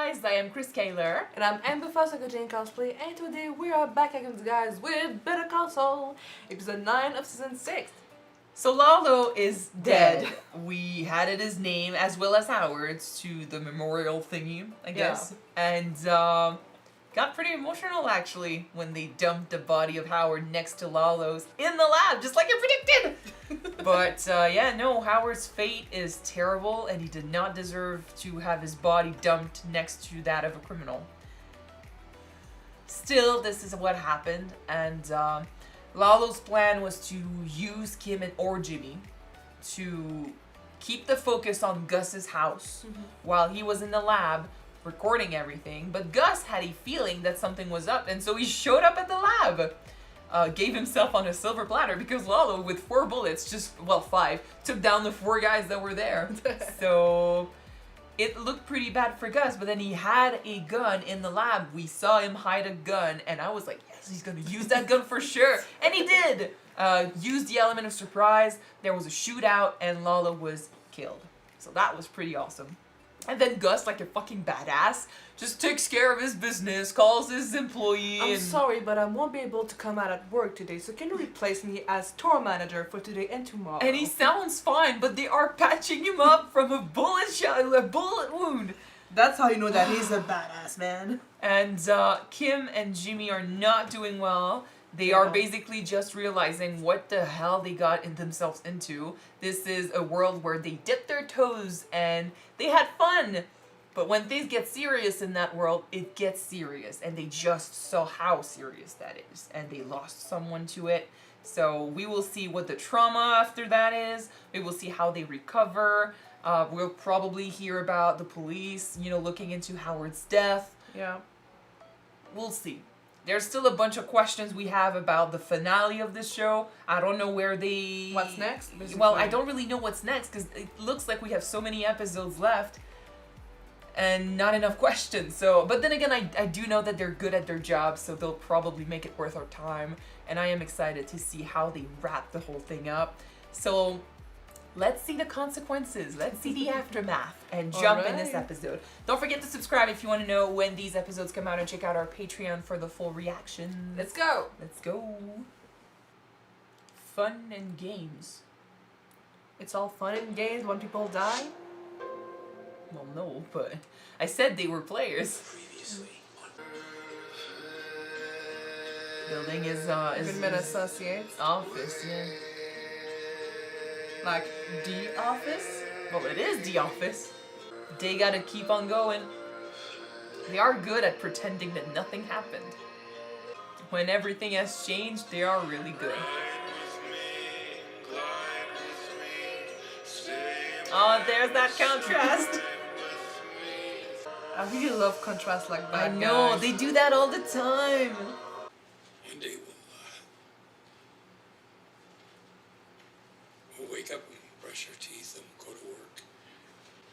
guys, I am Chris Kaler. And I'm Amber Kyuujin cosplay, and today we are back again, guys, with Better Call Saul, episode 9 of season 6. So Lalo is dead. We added his name as well as Howard's to the memorial thingy, I guess. Yeah. And got pretty emotional actually when they dumped the body of Howard next to Lalo's in the lab, just like I predicted. But yeah, no, Howard's fate is terrible and he did not deserve to have his body dumped next to that of a criminal. Still, this is what happened, and Lalo's plan was to use Kim or Jimmy to keep the focus on Gus's house while he was in the lab recording everything, but Gus had a feeling that something was up, and so he showed up at the lab. Gave himself on a silver platter because Lalo, with 4 bullets, well 5, took down the 4 guys that were there. So it looked pretty bad for Gus, but then he had a gun in the lab. We saw him hide a gun, and I was like, yes, he's gonna use that gun for sure. And he did! Used the element of surprise, there was a shootout, and Lalo was killed. So that was pretty awesome. And then Gus, like a fucking badass, just takes care of his business, calls his employee. I'm sorry, but I won't be able to come out at work today, so can you replace me as store manager for today and tomorrow? And he sounds fine, but they are patching him up from a bullet wound. That's how you know that he's a badass, man. And Kim and Jimmy are not doing well. They are basically just realizing what the hell they got themselves into. This is a world where they dip their toes and they had fun. But when things get serious in that world, it gets serious. And they just saw how serious that is. And they lost someone to it. So we will see what the trauma after that is. We will see how they recover. We'll probably hear about the police, looking into Howard's death. Yeah. We'll see. There's still a bunch of questions we have about the finale of this show. I don't know where they... What's next? Basically. Well, I don't really know what's next because it looks like we have so many episodes left and not enough questions. So, but then again, I do know that they're good at their job, so they'll probably make it worth our time. And I am excited to see how they wrap the whole thing up. So let's see the consequences. Let's see the aftermath and jump in this episode. Don't forget to subscribe if you want to know when these episodes come out, and check out our Patreon for the full reactions. Let's go. Let's go. Fun and games. It's all fun and games when people die? Well, no, but I said they were players. Building is Goodman Associates. Office, yeah. Like the office? Well, it is the office. They gotta keep on going. They are good at pretending that nothing happened. When everything has changed, they are really good. Oh, there's that contrast. I really love contrast like that. I know, guys. they do that all the time. One day we'll wake up and brush our teeth and go to work.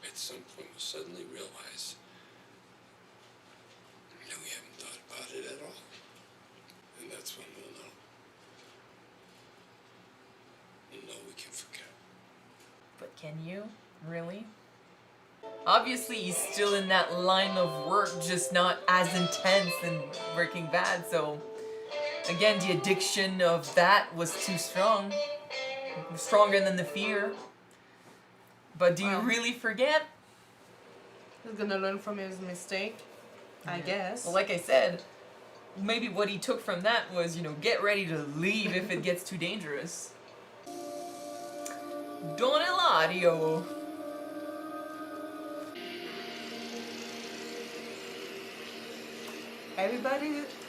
At some point we'll suddenly realize that we haven't thought about it at all. And that's when we'll know. We'll know we can forget. But can you? Really? Obviously, he's still in that line of work, just not as intense and Breaking Bad, so again, the addiction of that was too strong. Stronger than the fear. But do you really forget? He's gonna learn from his mistake, I guess. Well, like I said, maybe what he took from that was, get ready to leave if it gets too dangerous. Don Eladio.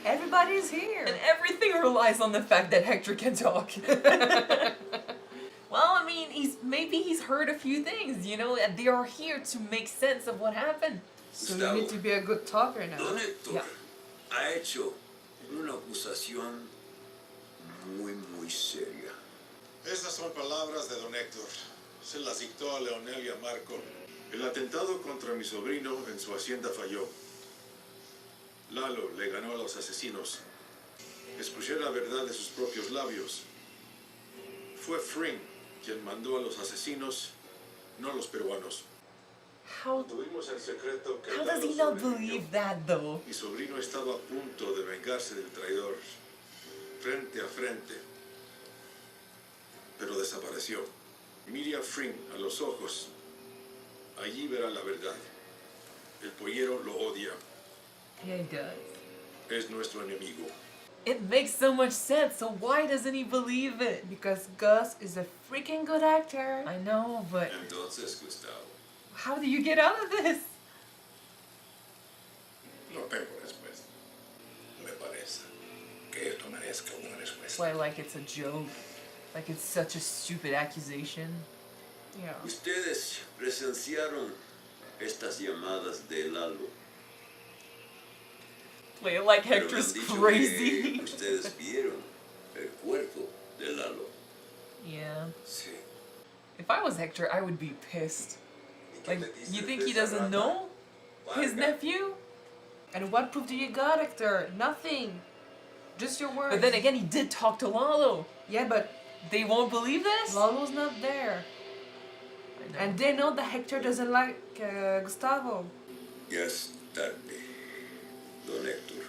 Everybody's here. And everything relies on the fact that Hector can talk. Well, I mean, maybe he's heard a few things, and they are here to make sense of what happened. So you need to be a good talker now. Don Hector Yeah. ha hecho una acusación muy seria. Esas son palabras de Don Héctor. Se las dictó a Leonel y a Marco. El atentado contra mi sobrino en su hacienda falló. Lalo le ganó a los asesinos. Escuché la verdad de sus propios labios. Fue Fring quien mandó a los asesinos, no los peruanos. How Tuvimos en secreto que does he Lalo not sobrevivió. believe that though? Mi sobrino estaba a punto de vengarse del traidor, frente a frente, pero desapareció. Mire a Fring a los ojos. Allí verá la verdad. El pollero lo odia. Yeah, he does. Es nuestro enemigo. It makes so much sense, so why doesn't he believe it? Because Gus is a freaking good actor. I know, but Entonces, Gustavo, how do you get out of this? Lo tengo respuesta. Me parece que esto merezca una respuesta. Why, like it's a joke? Like it's such a stupid accusation? Yeah. ustedes presenciaron estas llamadas de Lalo. Play it like Pero me han Hector's dicho crazy. que ustedes vieron el cuerpo de Lalo. Yeah. Sí. If I was Hector, I would be pissed. ¿Y qué Like, me dice you think de he esa doesn't rata? know his Varga? nephew? And what proof do you got, Hector? Nothing. Just your words. But then again, he did talk to Lalo. Yeah, but They won't believe this? Lalo's not there. I know. And they know that Hector doesn't like Gustavo. Ya es tarde, don Héctor.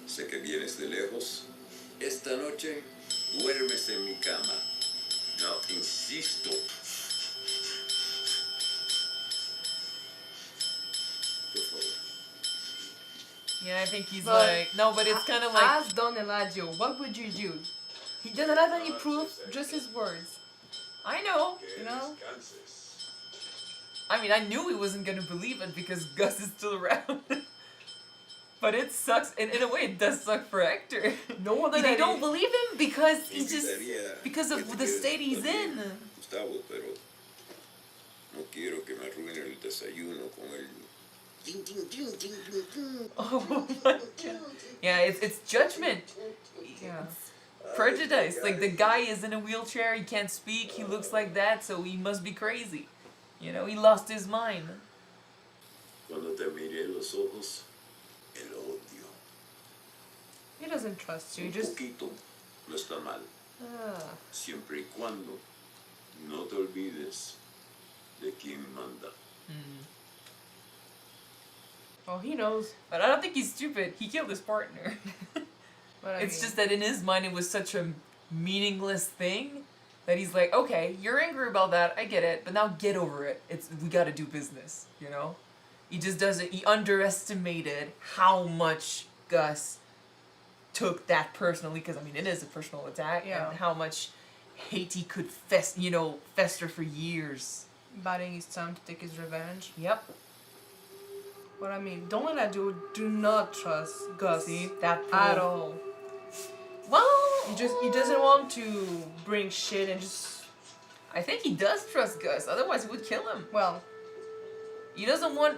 Sé que vienes de lejos. Esta noche duermes en mi cama. No, insisto. Por favor. Yeah, I think he's But like, no, but it's kind of like, Ask Don Eladio, what would you do? He doesn't have any proof, just his words. I know. You know? I mean, I knew he wasn't gonna believe it because Gus is still around. But it sucks, and in a way, it does suck for Hector. No wonder They that don't believe him because he's just Invitaría because que of te the quedes state he's in. también, Gustavo, pero no quiero que me arruinen el desayuno con el... Ting, ting, ting, ting, ting, ting. Oh my god. Yeah, it's judgment. Yeah. Prejudice. Like the guy is in a wheelchair, he can't speak, he looks like that, so he must be crazy. You know, he lost his mind. Cuando te miré los ojos, el odio. He doesn't trust you, Un just... poquito no está mal, Ah. siempre y cuando no te olvides de quién manda. Oh, he knows. But I don't think he's stupid. He killed his partner. But It's just that in his mind it was such a meaningless thing that he's like, okay, you're angry about that, I get it, but now get over it. We gotta do business, you know? He just doesn't, he underestimated how much Gus took that personally, because I mean it is a personal attack, Yeah. and how much hate he could fester for years. Biding his time to take his revenge. Yep. But I mean, Don Eladio do not trust Gus See, that at proof. all. Well, He doesn't want to bring shit and just... I think he does trust Gus, otherwise he would kill him. Well, He doesn't want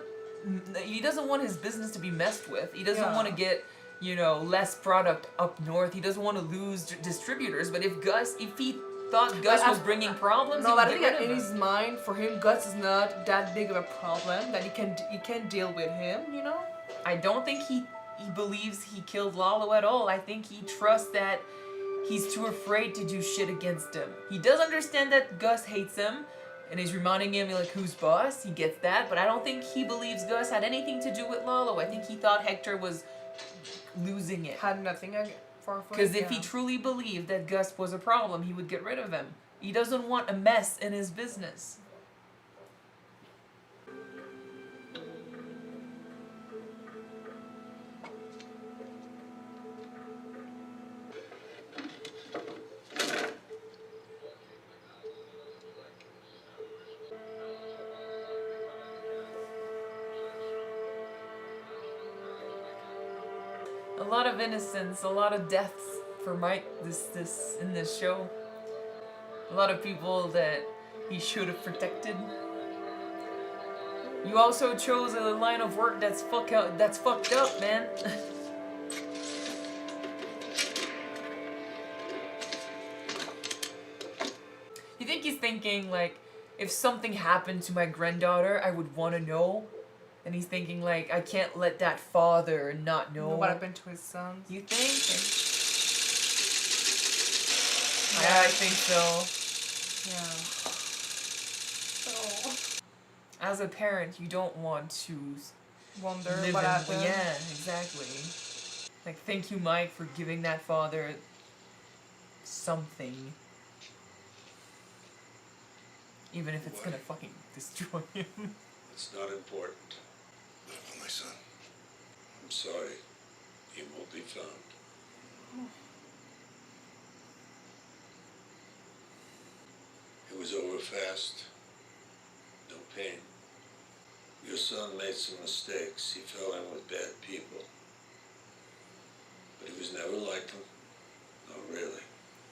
his business to be messed with. He doesn't Yeah. want to get, less product up north. He doesn't want to lose distributors. But if he thought Gus But was bringing problems, no, he but I would think get that rid in of his him. mind, for him, Gus is not that big of a problem that he can deal with him, you know? I don't think he believes he killed Lalo at all. I think he trusts that he's too afraid to do shit against him. He does understand that Gus hates him, and he's reminding him like who's boss. He gets that, but I don't think he believes Gus had anything to do with Lalo. I think he thought Hector was losing it. Had nothing for Because if yeah. he truly believed that Gus was a problem, he would get rid of him. He doesn't want a mess in his business. A lot of innocence, a lot of deaths for Mike in this show. A lot of people that he should have protected. You also chose a line of work that's fucked up, man. You think he's thinking like, if something happened to my granddaughter, I would want to know? And he's thinking like, I can't let that father not know. What happened to his sons? You think? Yeah, I think so. Yeah. So... As a parent, you don't want to Wonder live what in. happened. Yeah, exactly. Like, thank you, Mike, for giving that father something. Even if it's gonna fucking destroy him. It's not important. What about my son? I'm sorry. He won't be found. It was over fast. No pain. Your son made some mistakes. He fell in with bad people. But he was never like them. Not really.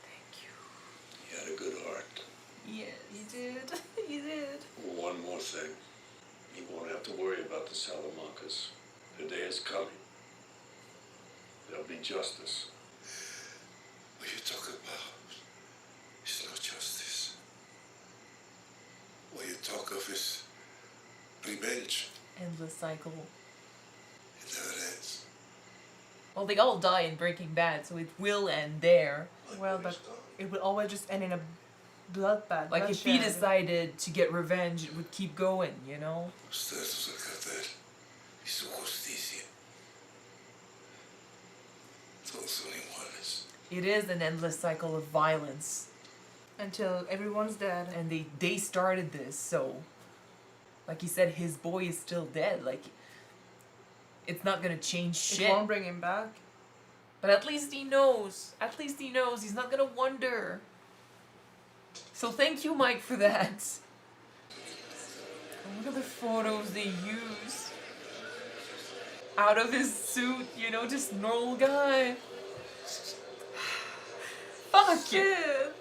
Thank you. He had a good heart. Yes. You did. You did. One more thing. You won't have to worry about the Salamancas. The day is coming. There'll be justice. What you talk about is not justice. What you talk of is revenge. Endless cycle. It never ends. Well, they all die in Breaking Bad, so it will end there. Well, but it will always just end in a bloodbath. Like, if he decided to get revenge, it would keep going, you know? Ustedes el cartel y su justicia. Todos son iguales. It is an endless cycle of violence. Until everyone's dead. And they started this, so... Like he said, his boy is still dead. Like, it's not gonna change It shit. won't bring him back. But at least he knows. At least he knows. He's not gonna wonder. So thank you, Mike, for that. And look at the photos they use. Out of his suit, you know, just normal guy. Fuck it.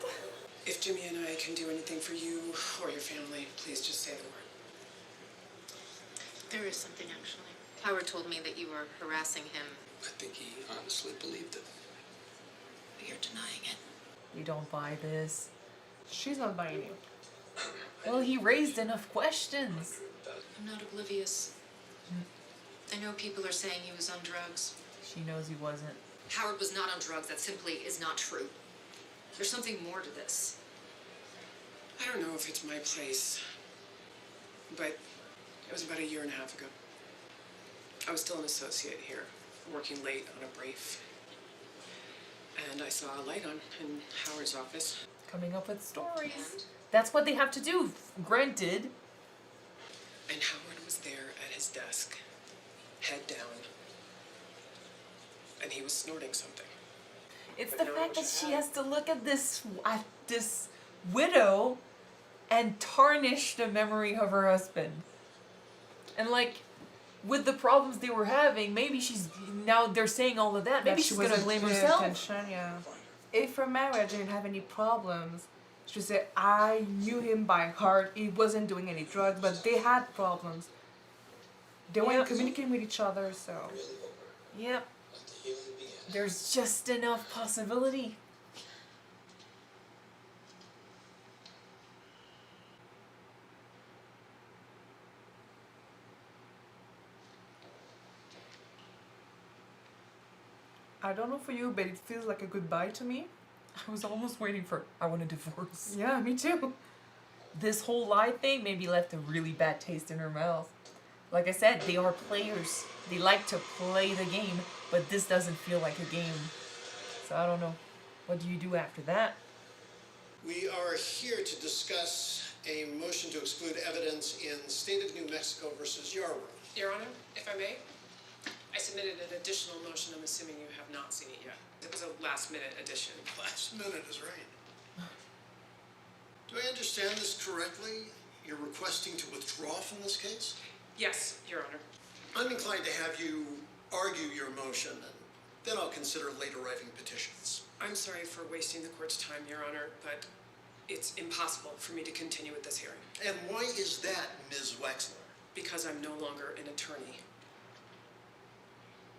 If Jimmy and I can do anything for you or your family, please just say the word. There is something, actually. Howard told me that you were harassing him. I think he honestly believed it. But you're denying it. You don't buy this. She's not buying you. Well, he raised enough questions. I'm not oblivious. I know people are saying he was on drugs. She knows he wasn't. Howard was not on drugs. That simply is not true. There's something more to this. I don't know if it's my place, but it was about 1.5 years ago. I was still an associate here, working late on a brief. And I saw a light on in Howard's office. Coming up with stories. That's what they have to do. Granted. And Howard was there at his desk, head down. And he was snorting something. It's the fact that she has to look at this widow and tarnish the memory of her husband. And like, with the problems they were having, maybe she's now they're saying all of that. Maybe she's gonna blame herself. Attention, yeah. If her marriage didn't have any problems, she would say, I knew him by heart. He wasn't doing any drugs, but they had problems. They weren't communicating with each other, so. Yep. There's just enough possibility. I don't know for you, but it feels like a goodbye to me. I was almost waiting for I want a divorce. Yeah, me too. This whole lie thing maybe left a really bad taste in her mouth. Like I said, they are players. They like to play the game, but this doesn't feel like a game. So I don't know. What do you do after that? We are here to discuss a motion to exclude evidence in State of New Mexico versus Yarwood. Your Honor, if I may, I submitted an additional motion. I'm assuming you have not seen it yet. It was a last-minute addition. Last minute is right. Do I understand this correctly? You're requesting to withdraw from this case? Yes, Your Honor. I'm inclined to have you argue your motion, and then I'll consider late arriving petitions. I'm sorry for wasting the court's time, Your Honor, but it's impossible for me to continue with this hearing. And why is that, Ms. Wexler? Because I'm no longer an attorney.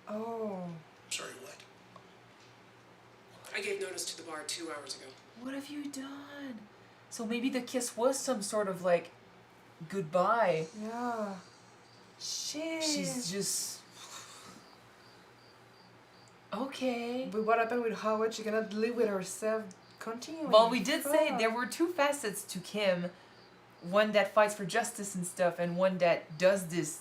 Oh. Sorry, what? I gave notice to the bar 2 hours ago. What have you done? So maybe the kiss was some sort of like goodbye. Yeah. Shit. She's just okay. But what happened with Howard? She cannot live with herself continuing. Well, we did say Fuck. there were two facets to Kim. one that fights for justice and stuff, and one that does this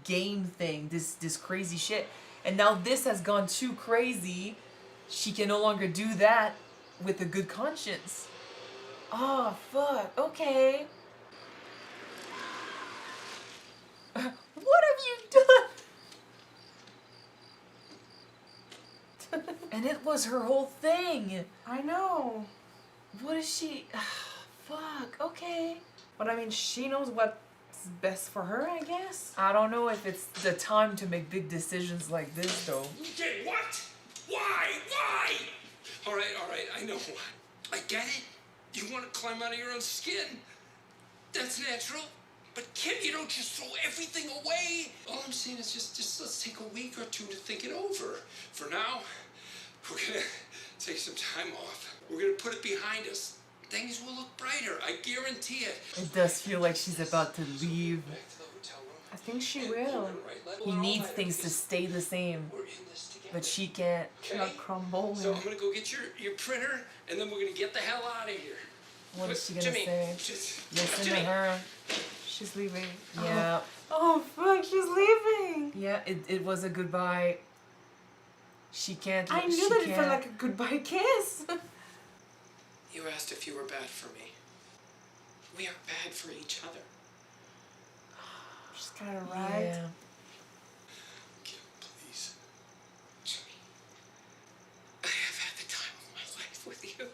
game thing, this crazy shit. And now this has gone too crazy. She can no longer do that with a good conscience. Oh, fuck. Okay. What have you done? And it was her whole thing. I know. What is she? Fuck. Okay. But I mean, she knows what's best for her, I guess. I don't know if it's the time to make big decisions like this, though. You did what? Why? Why? All right, I know why. I get it. You want to climb out of your own skin. That's natural. But Kim, you don't just throw everything away. All I'm saying is just let's take a week or two to think it over. For now, we're gonna take some time off. We're gonna put it behind us. Things will look brighter. I guarantee it. It does feel like she's about to leave. Back to the hotel room. I think she will. He needs things to stay the same, We're in this together. but she can't. Not crumble. So I'm gonna go get your printer, and then we're gonna get the hell out of here. What is she gonna Jimmy, say? just- Listen to Jimmy. her. She's leaving. Yeah. Oh, fuck, she's leaving. Yeah, it was a goodbye. She can't. I knew she that it felt can't- like a goodbye kiss. You asked if you were bad for me. We are bad for each other. She's kind of right. Yeah. Kim, please. Jimmy, I have had the time of my life with you.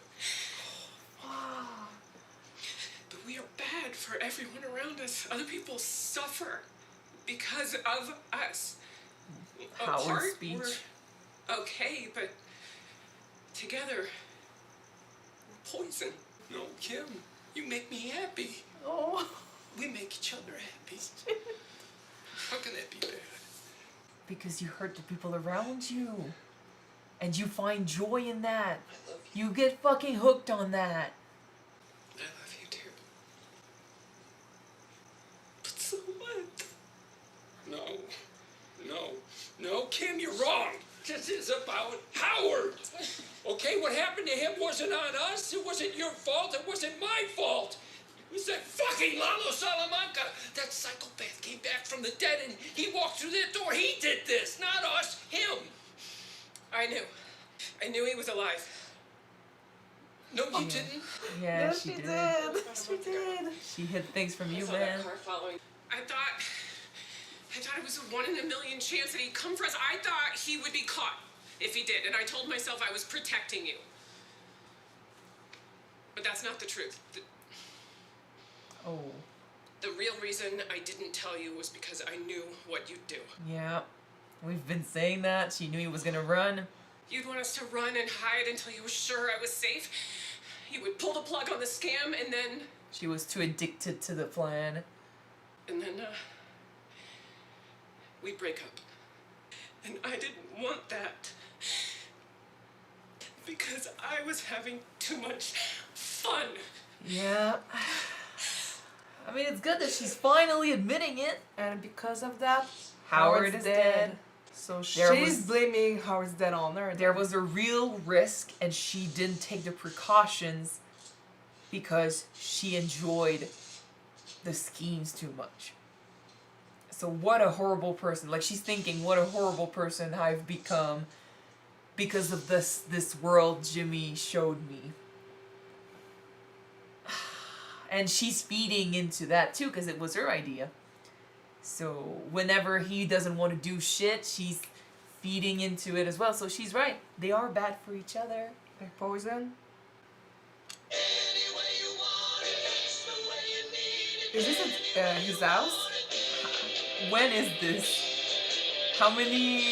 But we are bad for everyone around us. Other people suffer because of us. Howard's Apart, speech. we're okay, but together, we're poison. No, Kim, you make me happy. Oh. We make each other happy. How can that be bad? Because you hurt the people around you. And you find joy in that. I love you. You get fucking hooked on that. I love you too. But so what? No, Kim, you're wrong. This is about Howard. Okay, what happened to him wasn't on us. It wasn't your fault. It wasn't my fault. It was that fucking Lalo Salamanca. That psychopath came back from the dead and he walked through that door. He did this, not us, him. I knew he was alive. No, you didn't. Yeah, Yes, she did. She did. She hid things from I you, saw man. that car following. I thought it was a 1 in a million chance that he'd come for us. I thought he would be caught if he did, and I told myself I was protecting you. But that's not the truth. Oh. The real reason I didn't tell you was because I knew what you'd do. Yeah. We've been saying that. She knew he was gonna run. You'd want us to run and hide until you were sure I was safe. You would pull the plug on the scam, and then... She was too addicted to the plan. And then, we'd break up. And I didn't want that. Because I was having too much fun. Yeah. I mean, it's good that she's finally admitting it. And because of that, Howard is dead. So There she's was- blaming Howard's dead on her. There was a real risk, and she didn't take the precautions because she enjoyed the schemes too much. So what a horrible person. Like, she's thinking, what a horrible person I've become because of this world Jimmy showed me. And she's feeding into that too, because it was her idea. So whenever he doesn't want to do shit, she's feeding into it as well. So she's right. They are bad for each other. Like poison. Is this his house? When is this? How many...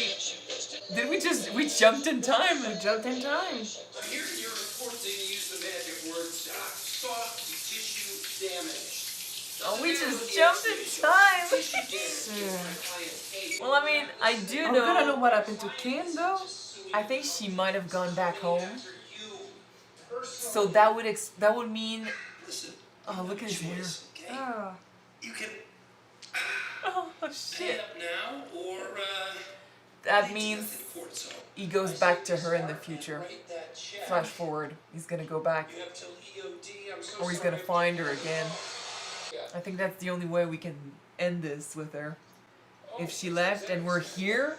Did we jumped in time? We jumped in time. Here in your report, they use the magic words soft tissue damage. Oh, we just jumped in time. Well, I mean, I do I'm gonna know know... what happened to Kim though. I think she might have gone back home. So that would mean... Listen, Oh, look at his hair. okay? Oh. You can Oh, pay shit. up now, or That means cortisol. he goes back to her in the future. Write that check. Flash forward. He's gonna go back. You have till EOD. I'm so Or he's sorry. gonna find her again. I think that's the only way we can end this with her. If she left and we're here,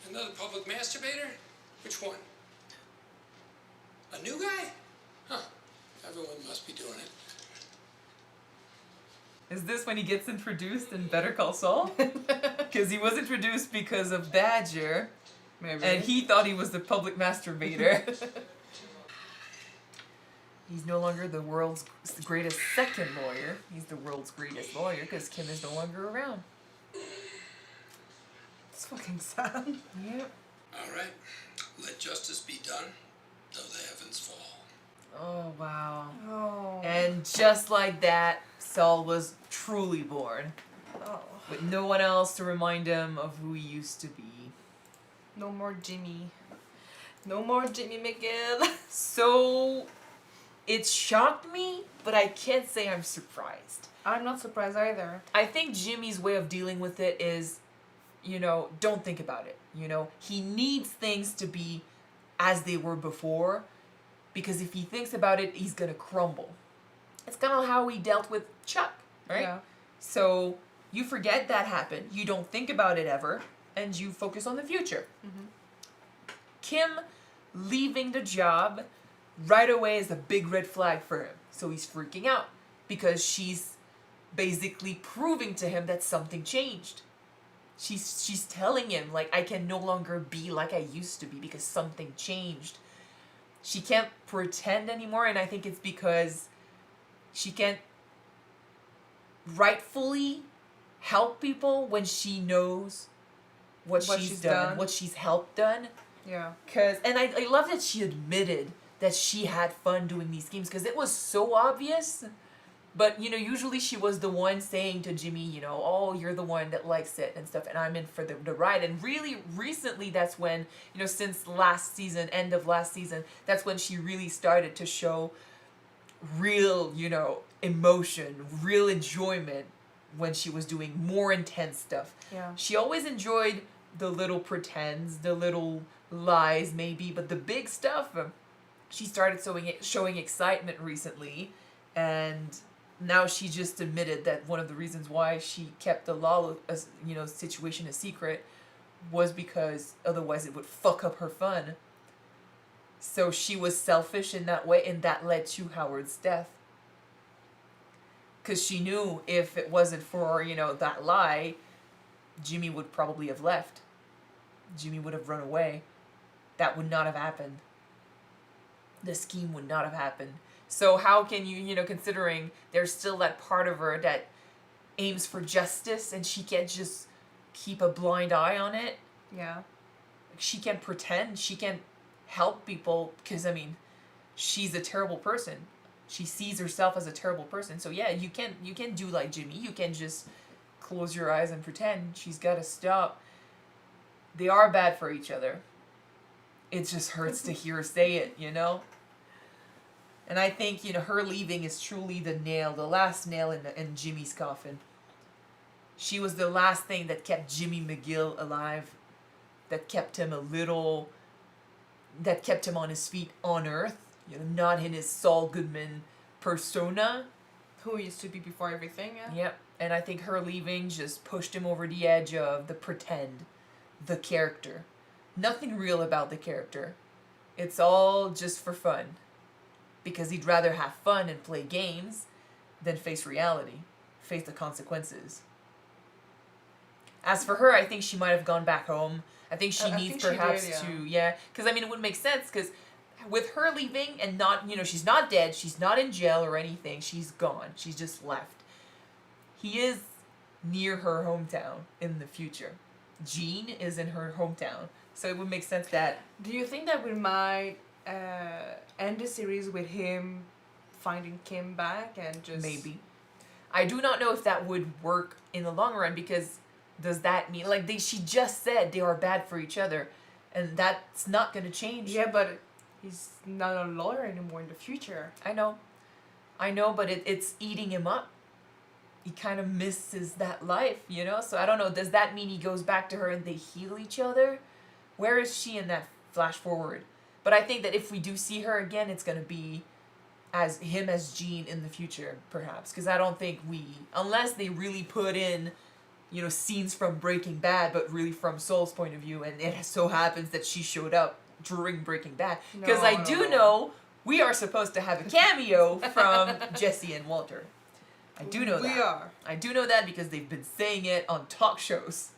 Another public masturbator? Which one? A new guy? Huh. Everyone must be doing it. is this when he gets introduced in Better Call Saul? Because he was introduced because of Badger, Maybe. and he thought he was the public masturbator. He's no longer the world's greatest second lawyer. He's the world's greatest lawyer because Kim is no longer around. It's fucking sad. Yep. All right. Let justice be done, though the heavens fall. Oh, wow. Oh. And just like that, Saul was truly born, Oh. with no one else to remind him of who he used to be. No more Jimmy. No more Jimmy McGill. So, it shocked me, but I can't say I'm surprised. I'm not surprised either. I think Jimmy's way of dealing with it is, don't think about it. He needs things to be as they were before, because if he thinks about it, he's gonna crumble. It's kind of how he dealt with Chuck, right? Yeah. So you forget that happened, you don't think about it ever, and you focus on the future. Kim leaving the job right away is a big red flag for him. So he's freaking out because she's basically proving to him that something changed. She's telling him, like, I can no longer be like I used to be because something changed. She can't pretend anymore, and I think it's because she can't rightfully help people when she knows what she's done, what she's helped done. Yeah. And I love that she admitted that she had fun doing these games because it was so obvious. But, usually she was the one saying to Jimmy, oh, you're the one that likes it and stuff, and I'm in for the ride. And really, recently, that's when, since last season, end of last season, that's when she really started to show real, emotion, real enjoyment when she was doing more intense stuff. Yeah. She always enjoyed the little pretends, the little lies maybe, but the big stuff, she started showing excitement recently, and now she just admitted that one of the reasons why she kept the Lalo, situation a secret was because otherwise it would fuck up her fun. So she was selfish in that way, and that led to Howard's death. Because she knew if it wasn't for, that lie, Jimmy would probably have left. Jimmy would have run away. That would not have happened. The scheme would not have happened. So how can you, considering there's still that part of her that aims for justice and she can't just keep a blind eye on it? Yeah. She can't pretend. She can't help people because, she's a terrible person. She sees herself as a terrible person. So yeah, you can't do like Jimmy. You can't just close your eyes and pretend. She's got to stop. They are bad for each other. It just hurts to hear her say it, And I think, her leaving is truly the last nail in Jimmy's coffin. She was the last thing that kept Jimmy McGill alive, that kept him on his feet on Earth, not in his Saul Goodman persona. Who he used to be before everything, yeah? Yep, and I think her leaving just pushed him over the edge of the pretend, the character. Nothing real about the character. It's all just for fun. Because he'd rather have fun and play games than face reality, face the consequences. As for her, I think she might have gone back home. I think she needs perhaps to, because it would make sense, because with her leaving and not, she's not dead, she's not in jail or anything, she's gone, she's just left. He is near her hometown in the future. Jean is in her hometown, so it would make sense that... Do you think that we might end the series with him finding Kim back and just... Maybe. I do not know if that would work in the long run, because does that mean... she just said they are bad for each other, and that's not going to change. Yeah, but he's not a lawyer anymore in the future. I know, but it's eating him up. He kind of misses that life, So I don't know, does that mean he goes back to her and they heal each other? Where is she in that flash forward? But I think that if we do see her again, it's going to be as him as Gene in the future, perhaps, because I don't think unless they really put in, scenes from Breaking Bad, but really from Saul's point of view, and it so happens that she showed up during Breaking Bad, because I do know we are supposed to have a cameo from Jesse and Walter. I do know that. We are. I do know that because they've been saying it on talk shows.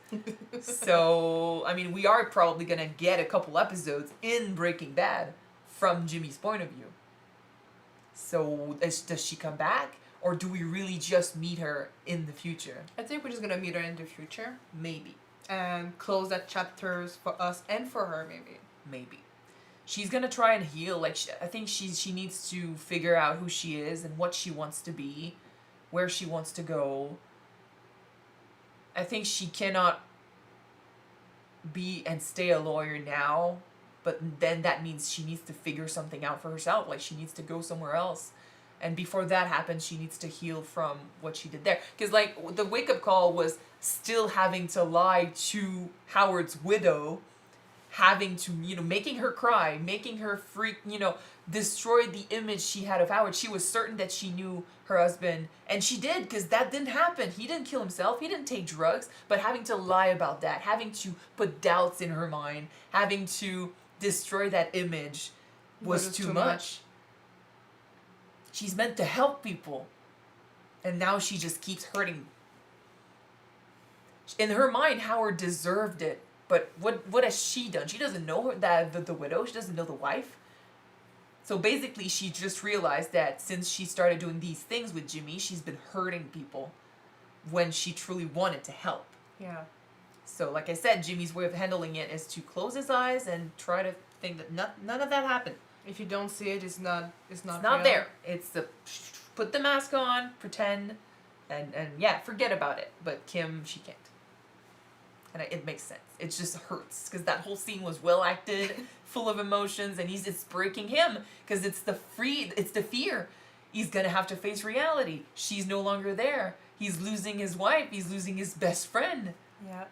So, I mean, we are probably going to get a couple episodes in Breaking Bad from Jimmy's point of view. So, does she come back? Or do we really just meet her in the future? I think we're just gonna meet her in the future Maybe. and close that chapters for us and for her, maybe. Maybe. She's going to try and heal. Like, I think she needs to figure out who she is and what she wants to be, where she wants to go. I think she cannot be and stay a lawyer now, but then that means she needs to figure something out for herself. Like, she needs to go somewhere else. And before that happens, she needs to heal from what she did there. Because, like, the wake-up call was still having to lie to Howard's widow, having to, making her cry, making her freak, destroy the image she had of Howard. She was certain that she knew her husband, and she did, because that didn't happen. He didn't kill himself. He didn't take drugs, but having to lie about that, having to put doubts in her mind, having to destroy that image was too much. She's meant to help people, and now she just keeps hurting. In her mind, Howard deserved it, but what has she done? She doesn't know the widow. She doesn't know the wife. So basically, she just realized that since she started doing these things with Jimmy, she's been hurting people when she truly wanted to help. Yeah. So, like I said, Jimmy's way of handling it is to close his eyes and try to think that none of that happened. If you don't see it, it's not It's real. not there. It's the put the mask on, pretend, and yeah, forget about it. But Kim, she can't. And it makes sense. It just hurts because that whole scene was well acted, full of emotions, and it's breaking him because it's the fear. He's gonna have to face reality. She's no longer there. He's losing his wife. He's losing his best friend. Yeah.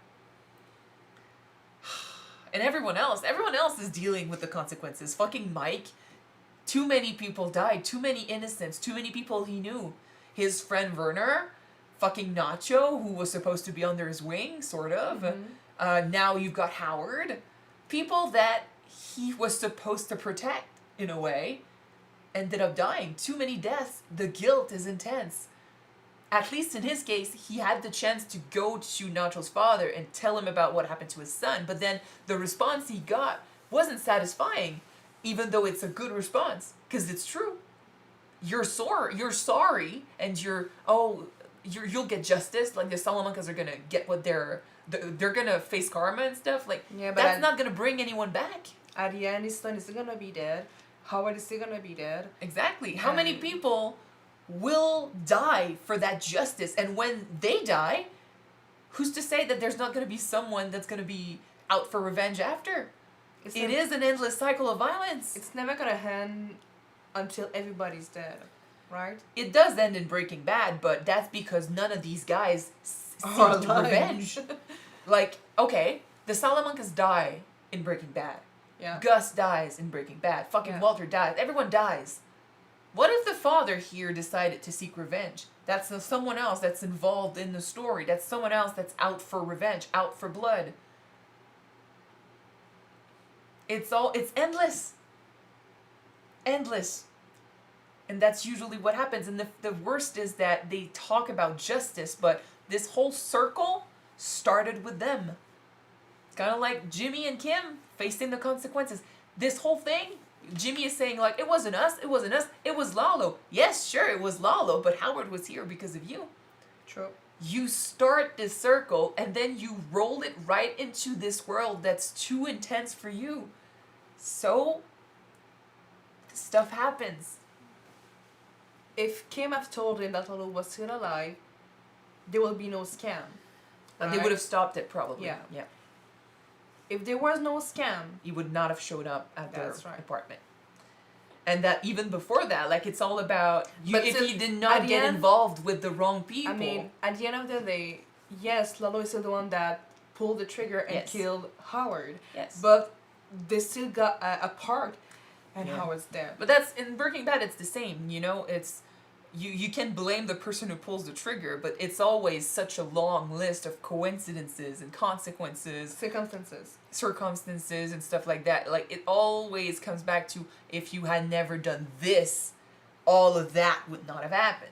And everyone else is dealing with the consequences. Fucking Mike. Too many people died. Too many innocents. Too many people he knew. His friend Werner. Fucking Nacho, who was supposed to be under his wing, sort of. Mm-hmm. Now you've got Howard. People that he was supposed to protect, in a way, ended up dying. Too many deaths. The guilt is intense. At least in his case, he had the chance to go to Nacho's father and tell him about what happened to his son. But then the response he got wasn't satisfying, even though it's a good response, because it's true. You're sorry, and you'll get justice. Like, the Salamancas are gonna get what they're gonna face karma and stuff. Like, yeah, but that's not gonna bring anyone back. At the end, his son is still gonna be dead. Howard is still gonna be dead. Exactly. How many people will die for that justice? And when they die, who's to say that there's not going to be someone that's going to be out for revenge after? It is an endless cycle of violence. It's never going to end until everybody's dead, right? It does end in Breaking Bad, but that's because none of these guys seek revenge. Like, okay, the Salamancas die in Breaking Bad. Yeah. Gus dies in Breaking Bad. Fucking Walter dies. Everyone dies. What if the father here decided to seek revenge? That's someone else that's involved in the story. That's someone else that's out for revenge, out for blood. It's endless. Endless. And that's usually what happens. And the worst is that they talk about justice, but this whole circle started with them. It's kind of like Jimmy and Kim facing the consequences. This whole thing, Jimmy is saying, like, it wasn't us, it was Lalo. Yes, sure, it was Lalo, but Howard was here because of you. True. You start this circle, and then you roll it right into this world that's too intense for you. So, stuff happens. If Kim had told him that Lalo was still alive, there will be no scam. Right? They would have stopped it, probably. Yeah. If there was no scam, he would not have showed up at their apartment. And that even before that, like, it's all about if you did not get involved with the wrong people. I mean, at the end of the day, yes, Lalo is still the one that pulled the trigger and killed Howard. Yes. But they still got a part. And Yeah. how it's dead. But that's in Breaking Bad. It's the same. You know, it's you can blame the person who pulls the trigger, but it's always such a long list of coincidences and consequences, circumstances and stuff like that. Like it always comes back to if you had never done this, all of that would not have happened.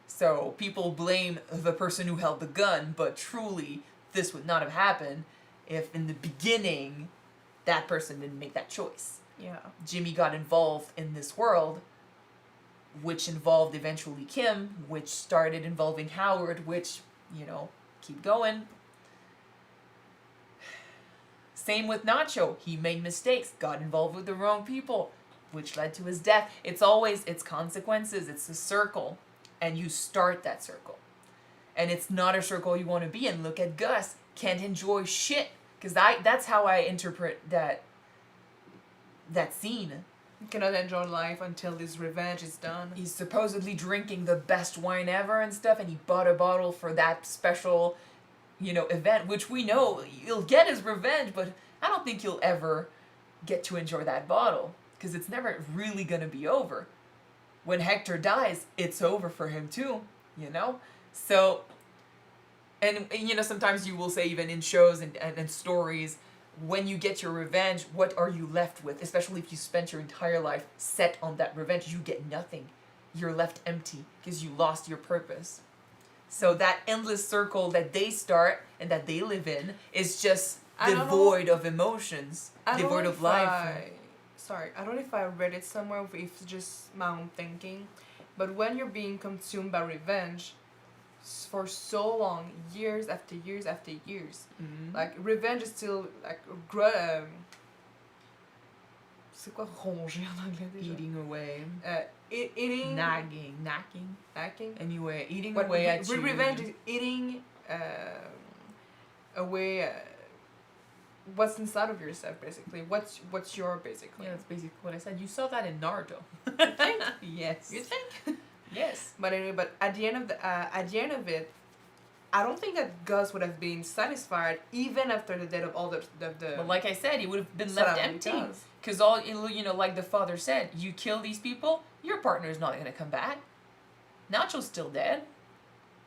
So people blame the person who held the gun, but truly this would not have happened if in the beginning that person didn't make that choice. Yeah. Jimmy got involved in this world, which involved eventually Kim, which started involving Howard, which, you know, keep going. Same with Nacho. He made mistakes, got involved with the wrong people, which led to his death. It's always, it's consequences, it's a circle, and you start that circle. And it's not a circle you want to be in. Look at Gus, can't enjoy shit. Because that's how I interpret that scene. You cannot enjoy life until this revenge is done. He's supposedly drinking the best wine ever and stuff, and he bought a bottle for that special, you know, event, which we know he'll get his revenge, but I don't think he'll ever get to enjoy that bottle, because it's never really gonna be over. When Hector dies, it's over for him too, you know? So, and you know, sometimes you will say, even in shows and stories, when you get your revenge, what are you left with? Especially if you spent your entire life set on that revenge, you get nothing. You're left empty because you lost your purpose. So that endless circle that they start and that they live in is just devoid of emotions, devoid of life. I don't know if I read it somewhere, if it's just my own thinking, but when you're being consumed by revenge for so long, years after years after years, like revenge is still like c'est quoi ronger en anglais déjà? Eating away. Eating. Knacking. Anyway, eating But away at you. revenge is eating away what's inside of yourself, basically. What's your, basically. Yeah, that's basically what I said. You saw that in Naruto. You think? Yes. You think? Yes. But anyway, but at the end of it, I don't think that Gus would have been satisfied even after the death of all the But like I said, he would have been left empty. Because all, you know, like the father said, you kill these people, your partner's not going to come back. Nacho's still dead.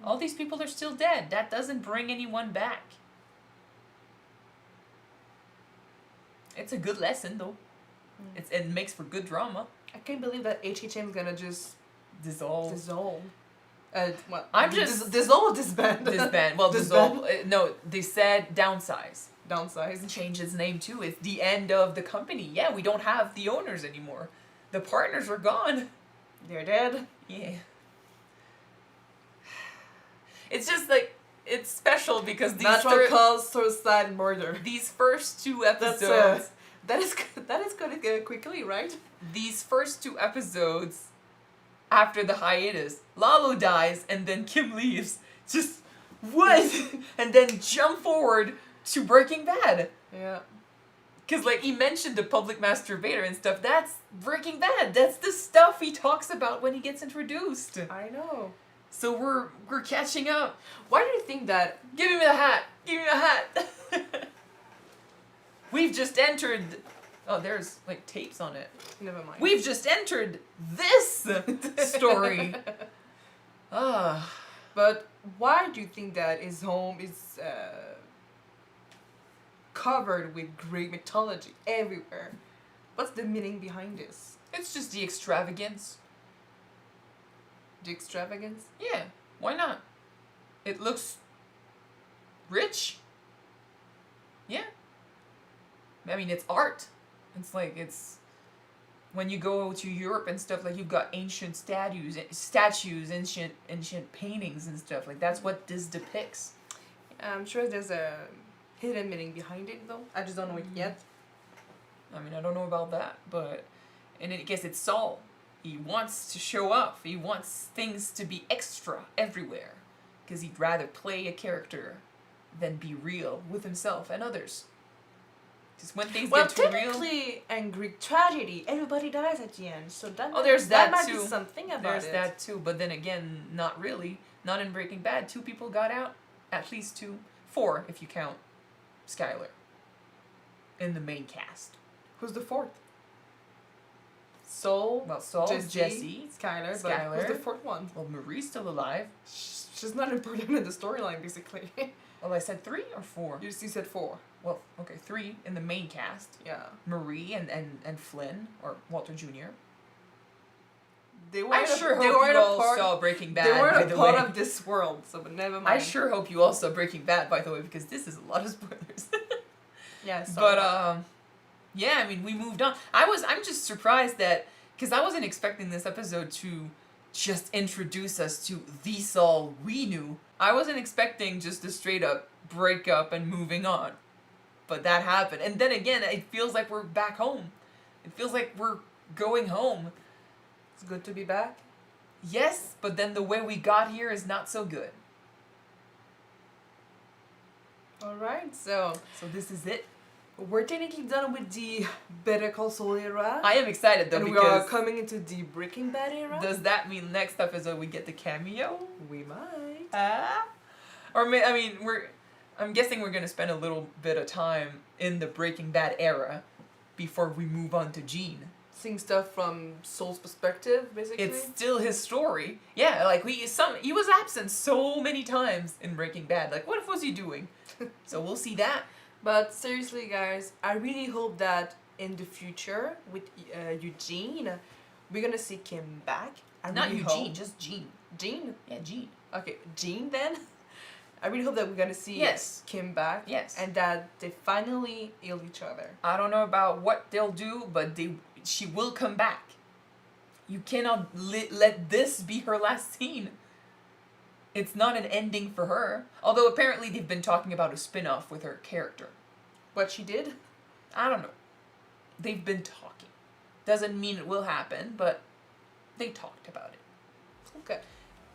All these people are still dead. That doesn't bring anyone back. It's a good lesson, though. It makes for good drama. I can't believe that HHM is gonna just dissolve. Well, I'm just dissolve this band. Well, dissolve. No, they said downsize. Downsize. Change its name too. It's the end of the company. Yeah, we don't have the owners anymore. The partners are gone. They're dead. Yeah. It's just like, it's special because these natural cause, suicide, murder. These first two episodes. That is going to go quickly, right? These first two episodes, after the hiatus, Lalo dies and then Kim leaves. Just what? And then jump forward to Breaking Bad. Yeah. Because, like, he mentioned the public masturbator and stuff. That's Breaking Bad. That's the stuff he talks about when he gets introduced. I know. So we're catching up. Why do you think that? Give me the hat. Give me the hat. We've just entered. Oh, there's like tapes on it. Never mind. We've just entered this story. But why do you think that his home is covered with Greek mythology everywhere? What's the meaning behind this? It's just the extravagance. The extravagance? Yeah, why not? It looks rich. Yeah. I mean, it's art. It's like, it's... When you go to Europe and stuff, like, you've got ancient statues, ancient paintings and stuff. Like, that's what this depicts. I'm sure there's a hidden meaning behind it, though. I just don't know it yet. I mean, I don't know about that, but... And I guess it's Saul. He wants to show off. He wants things to be extra everywhere. Because he'd rather play a character than be real with himself and others. Because when things get too real... Well, technically, in Greek tragedy, everybody dies at the end. So that there's that might too. Be something about there's it. that too. But then again, not really. Not in Breaking Bad. 2 people got out. At least 2. 4, if you count Skylar. In the main cast. Who's the 4th? Saul, Saul, Jesse, Skylar, but who's the fourth one? Well, Marie's still alive. She's not important in the storyline, basically. Well, I said 3 or 4? You said 4. Well, okay, 3 in the main cast. Yeah. Marie and Flynn, or Walter Jr. They I sure hope you all saw Breaking Bad, they weren't by a the part way. of this world, so but never mind. I sure hope you all saw Breaking Bad, by the way, because this is a lot of spoilers. Yeah, but yeah, I mean, we moved on. I'm just surprised that, because I wasn't expecting this episode to just introduce us to the Saul we knew. I wasn't expecting just a straight up breakup and moving on. But that happened. And then again, it feels like we're back home. It feels like we're going home. It's good to be back. Yes, but then the way we got here is not so good. Alright, so this is it. We're technically done with the Better Call Saul era. I am excited though, and because we are coming into the Breaking Bad era. Does that mean next episode we get the cameo? We might. I'm guessing we're gonna spend a little bit of time in the Breaking Bad era before we move on to Gene. Seeing stuff from Saul's perspective, basically. It's still his story. Yeah, like he was absent so many times in Breaking Bad. Like, what was he doing? So we'll see that. But seriously, guys, I really hope that in the future with Eugene, we're gonna see Kim back. Not Eugene, just Gene. Gene? Yeah, Gene. Okay, Gene then. I really hope that we're gonna see Kim back. Yes. And that they finally heal each other. I don't know about what they'll do, but she will come back. You cannot let this be her last scene. It's not an ending for her. Although apparently they've been talking about a spin-off with her character. What she did? I don't know. They've been talking. Doesn't mean it will happen, but they talked about it. Okay.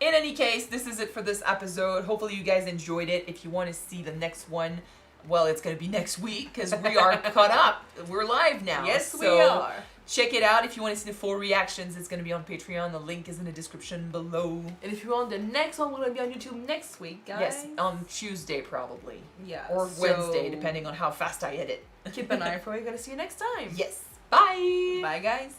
In any case, this is it for this episode. Hopefully you guys enjoyed it. If you want to see the next one, well, it's going to be next week because we are caught up. We're live now. Yes, we are. Check it out. If you want to see the full reactions, it's going to be on Patreon. The link is in the description below. And if you want the next one, we're going to be on YouTube next week, guys. Yes, on Tuesday probably. Yeah. Or Wednesday, depending on how fast I edit. Keep an eye for it. We're going to see you next time. Yes. Bye. Bye, guys.